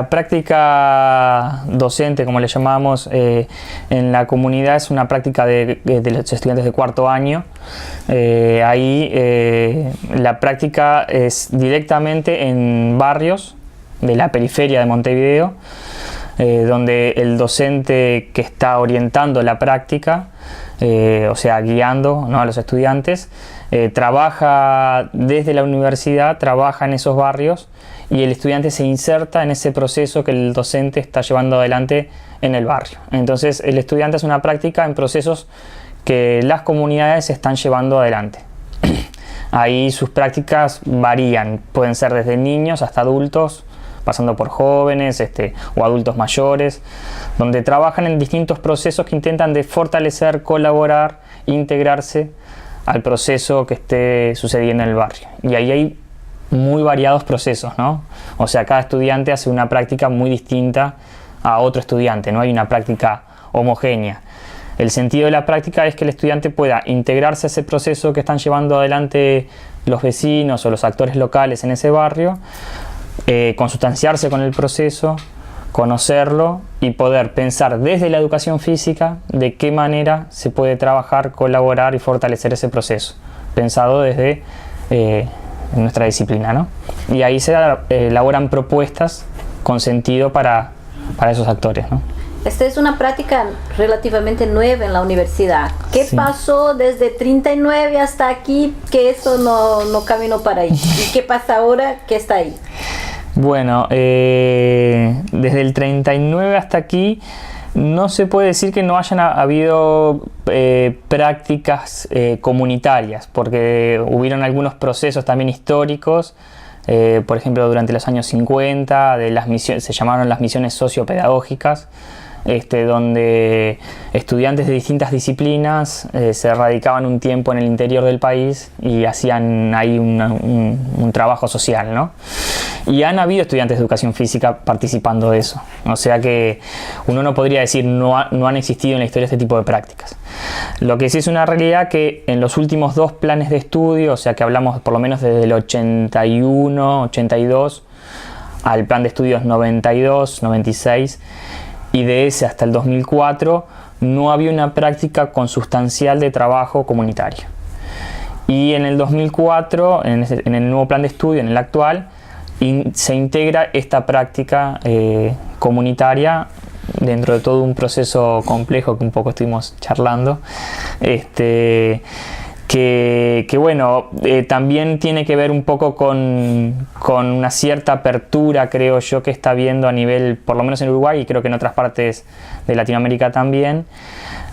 La práctica docente, como le llamamos, en la comunidad es una práctica de los estudiantes de cuarto año. La práctica es directamente en barrios de la periferia de Montevideo, donde el docente que está orientando la práctica, o sea, guiando, ¿no?, a los estudiantes, trabaja desde la universidad, trabaja en esos barrios y el estudiante se inserta en ese proceso que el docente está llevando adelante en el barrio. Entonces el estudiante hace una práctica en procesos que las comunidades están llevando adelante. Ahí sus prácticas varían, pueden ser desde niños hasta adultos, pasando por jóvenes o adultos mayores, donde trabajan en distintos procesos que intentan de fortalecer, colaborar, integrarse al proceso que esté sucediendo en el barrio. Y ahí hay muy variados procesos, ¿no? O sea, cada estudiante hace una práctica muy distinta a otro estudiante, no hay una práctica homogénea. El sentido de la práctica es que el estudiante pueda integrarse a ese proceso que están llevando adelante los vecinos o los actores locales en ese barrio, consustanciarse con el proceso, conocerlo y poder pensar desde la educación física de qué manera se puede trabajar, colaborar y fortalecer ese proceso, pensado desde nuestra disciplina, ¿no? Y ahí se elaboran propuestas con sentido para esos actores, ¿no? Esta es una práctica relativamente nueva en la universidad. ¿Qué pasó desde 39 hasta aquí que eso no caminó para ahí? ¿Y qué pasa ahora que está ahí? Bueno, desde el 39 hasta aquí no se puede decir que no hayan habido prácticas comunitarias, porque hubieron algunos procesos también históricos, por ejemplo durante los años 50, de las misiones, se llamaron las misiones sociopedagógicas, donde estudiantes de distintas disciplinas se radicaban un tiempo en el interior del país y hacían ahí un trabajo social, ¿no? Y han habido estudiantes de educación física participando de eso. O sea que uno no podría decir no han existido en la historia este tipo de prácticas. Lo que sí es una realidad que en los últimos 2 planes de estudio, o sea que hablamos por lo menos desde el 81, 82, al plan de estudios 92, 96, y de ese hasta el 2004 no había una práctica consustancial de trabajo comunitario. Y en el 2004, en el nuevo plan de estudio, en el actual, se integra esta práctica comunitaria dentro de todo un proceso complejo que un poco estuvimos charlando, que bueno, también tiene que ver un poco con una cierta apertura, creo yo, que está habiendo a nivel, por lo menos en Uruguay y creo que en otras partes de Latinoamérica también,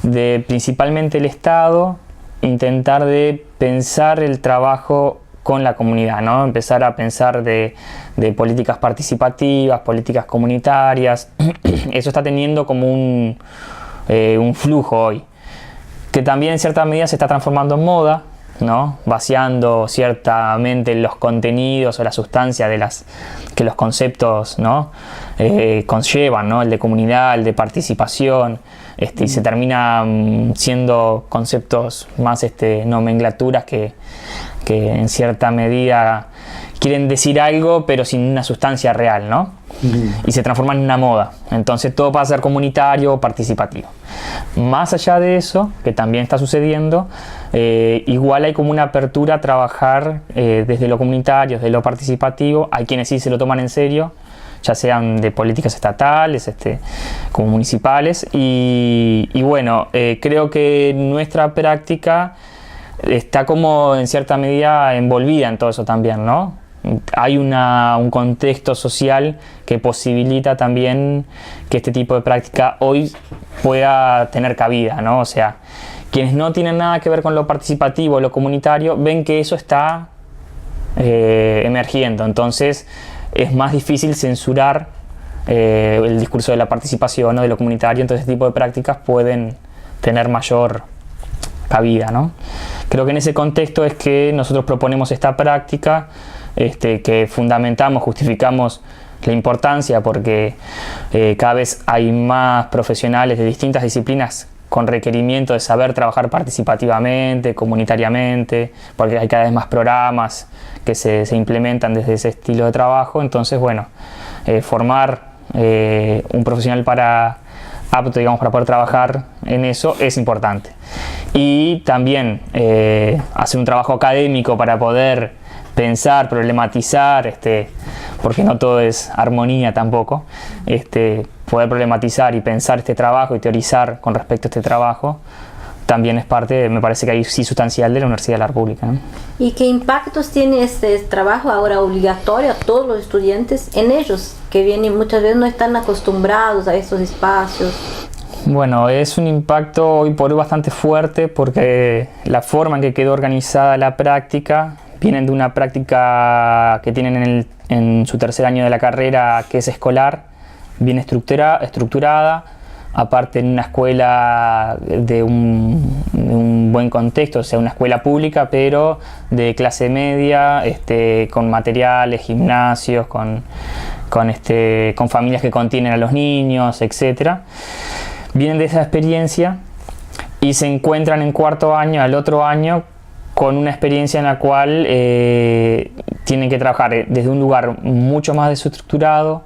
de principalmente el Estado, intentar de pensar el trabajo con la comunidad, ¿no? Empezar a pensar de políticas participativas, políticas comunitarias. Eso está teniendo como un flujo hoy, que también en cierta medida se está transformando en moda, ¿no? Vaciando ciertamente los contenidos o la sustancia que los conceptos, ¿no?, conllevan, ¿no? El de comunidad, el de participación, y se termina siendo conceptos más nomenclaturas que en cierta medida quieren decir algo pero sin una sustancia real, ¿no? Y se transforman en una moda. Entonces todo pasa a ser comunitario o participativo. Más allá de eso, que también está sucediendo, igual hay como una apertura a trabajar desde lo comunitario, desde lo participativo. Hay quienes sí se lo toman en serio, ya sean de políticas estatales, como municipales. Y bueno, creo que nuestra práctica está como en cierta medida envolvida en todo eso también, ¿no? Hay un contexto social que posibilita también que este tipo de práctica hoy pueda tener cabida, ¿no? O sea, quienes no tienen nada que ver con lo participativo, lo comunitario, ven que eso está emergiendo. Entonces es más difícil censurar el discurso de la participación o de lo comunitario. Entonces este tipo de prácticas pueden tener mayor cabida, ¿no? Creo que en ese contexto es que nosotros proponemos esta práctica, que fundamentamos, justificamos la importancia porque cada vez hay más profesionales de distintas disciplinas con requerimiento de saber trabajar participativamente, comunitariamente, porque hay cada vez más programas que se implementan desde ese estilo de trabajo. Entonces, bueno, formar un profesional apto, digamos, para poder trabajar en eso es importante. Y también hacer un trabajo académico para poder pensar, problematizar, porque no todo es armonía tampoco, poder problematizar y pensar este trabajo y teorizar con respecto a este trabajo, también es parte, me parece que ahí sí sustancial, de la Universidad de la República, ¿no? ¿Y qué impactos tiene este trabajo ahora obligatorio a todos los estudiantes en ellos, que vienen muchas veces no están acostumbrados a estos espacios? Bueno, es un impacto hoy por hoy bastante fuerte, porque la forma en que quedó organizada la práctica, vienen de una práctica que tienen en su tercer año de la carrera, que es escolar, bien estructurada, aparte en una escuela de un buen contexto, o sea, una escuela pública, pero de clase media, con materiales, gimnasios, con familias que contienen a los niños, etc. Vienen de esa experiencia y se encuentran en cuarto año, al otro año, con una experiencia en la cual tienen que trabajar desde un lugar mucho más desestructurado,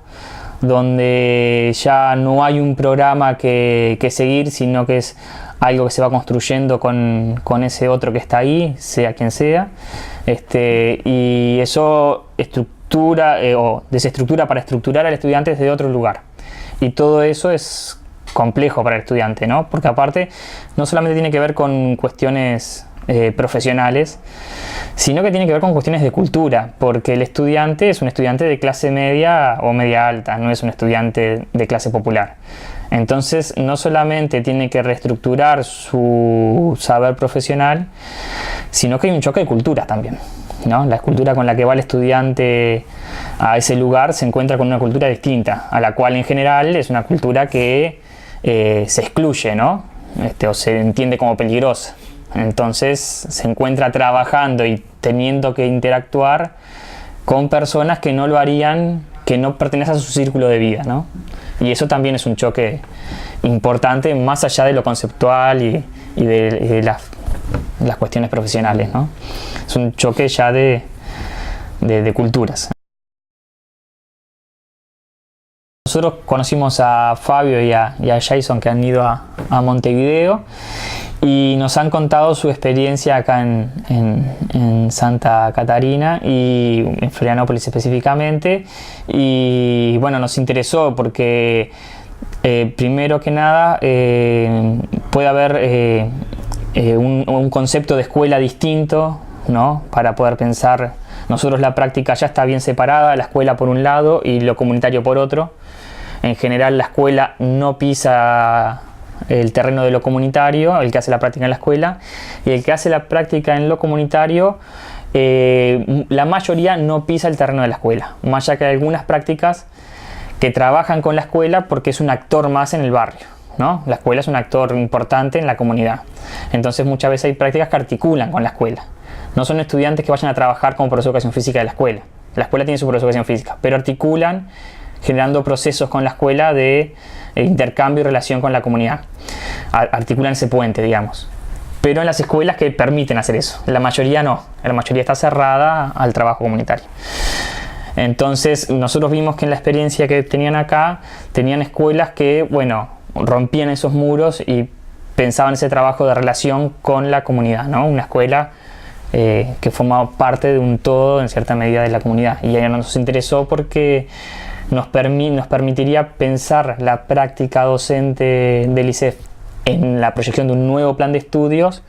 donde ya no hay un programa que seguir, sino que es algo que se va construyendo con ese otro que está ahí, sea quien sea, y eso estructura o desestructura para estructurar al estudiante desde otro lugar. Y todo eso es complejo para el estudiante, ¿no? Porque aparte no solamente tiene que ver con cuestiones profesionales, sino que tiene que ver con cuestiones de cultura, porque el estudiante es un estudiante de clase media o media alta, no es un estudiante de clase popular. Entonces no solamente tiene que reestructurar su saber profesional, sino que hay un choque de culturas también, ¿no? La cultura con la que va el estudiante a ese lugar se encuentra con una cultura distinta, a la cual en general es una cultura que se excluye, ¿no? O se entiende como peligrosa. Entonces se encuentra trabajando y teniendo que interactuar con personas que no lo harían, que no pertenecen a su círculo de vida, ¿no? Y eso también es un choque importante, más allá de lo conceptual y de las cuestiones profesionales, ¿no? Es un choque ya de culturas. Nosotros conocimos a Fabio y a Jason, que han ido a Montevideo, y nos han contado su experiencia acá en Santa Catarina y en Florianópolis específicamente. Y bueno, nos interesó porque primero que nada puede haber un concepto de escuela distinto, ¿no? Para poder pensar. Nosotros la práctica ya está bien separada, la escuela por un lado y lo comunitario por otro. En general la escuela no pisa el terreno de lo comunitario, el que hace la práctica en la escuela, y el que hace la práctica en lo comunitario, la mayoría no pisa el terreno de la escuela, más allá que hay algunas prácticas que trabajan con la escuela porque es un actor más en el barrio, ¿no? La escuela es un actor importante en la comunidad, entonces muchas veces hay prácticas que articulan con la escuela. No son estudiantes que vayan a trabajar como profesor de educación física de la escuela tiene su profesor de educación física, pero articulan generando procesos con la escuela de intercambio y relación con la comunidad. Articulan ese puente, digamos. Pero en las escuelas que permiten hacer eso, la mayoría no, la mayoría está cerrada al trabajo comunitario. Entonces nosotros vimos que en la experiencia que tenían acá, tenían escuelas que, bueno, rompían esos muros y pensaban ese trabajo de relación con la comunidad, ¿no? Una escuela que formaba parte de un todo en cierta medida de la comunidad, y a nos interesó porque nos permitiría pensar la práctica docente del ISEF en la proyección de un nuevo plan de estudios,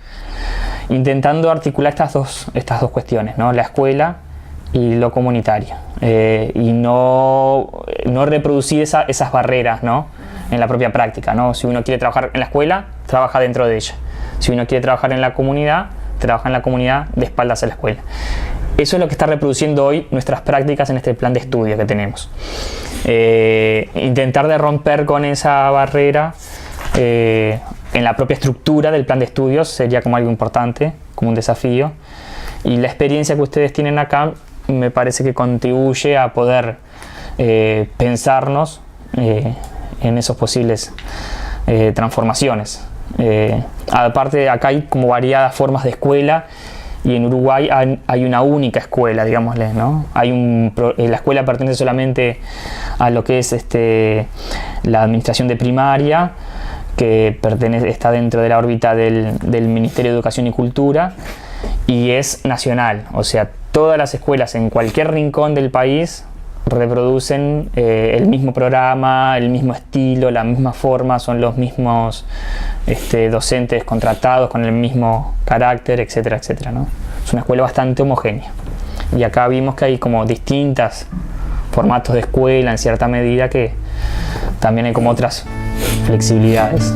intentando articular estas dos cuestiones, ¿no? La escuela y lo comunitario, y no reproducir esas barreras, ¿no? En la propia práctica, ¿no? Si uno quiere trabajar en la escuela, trabaja dentro de ella. Si uno quiere trabajar en la comunidad, trabaja en la comunidad de espaldas a la escuela. Eso es lo que está reproduciendo hoy nuestras prácticas en este plan de estudio que tenemos. Intentar de romper con esa barrera en la propia estructura del plan de estudios sería como algo importante, como un desafío. Y la experiencia que ustedes tienen acá me parece que contribuye a poder pensarnos en esos posibles transformaciones. Aparte, acá hay como variadas formas de escuela y en Uruguay hay una única escuela, digámosle, ¿no? La escuela pertenece solamente a lo que es la administración de primaria, que está dentro de la órbita del Ministerio de Educación y Cultura, y es nacional, o sea, todas las escuelas en cualquier rincón del país reproducen el mismo programa, el mismo estilo, la misma forma, son los mismos docentes contratados con el mismo carácter, etcétera, etcétera, ¿no? Es una escuela bastante homogénea. Y acá vimos que hay como distintos formatos de escuela en cierta medida, que también hay como otras flexibilidades.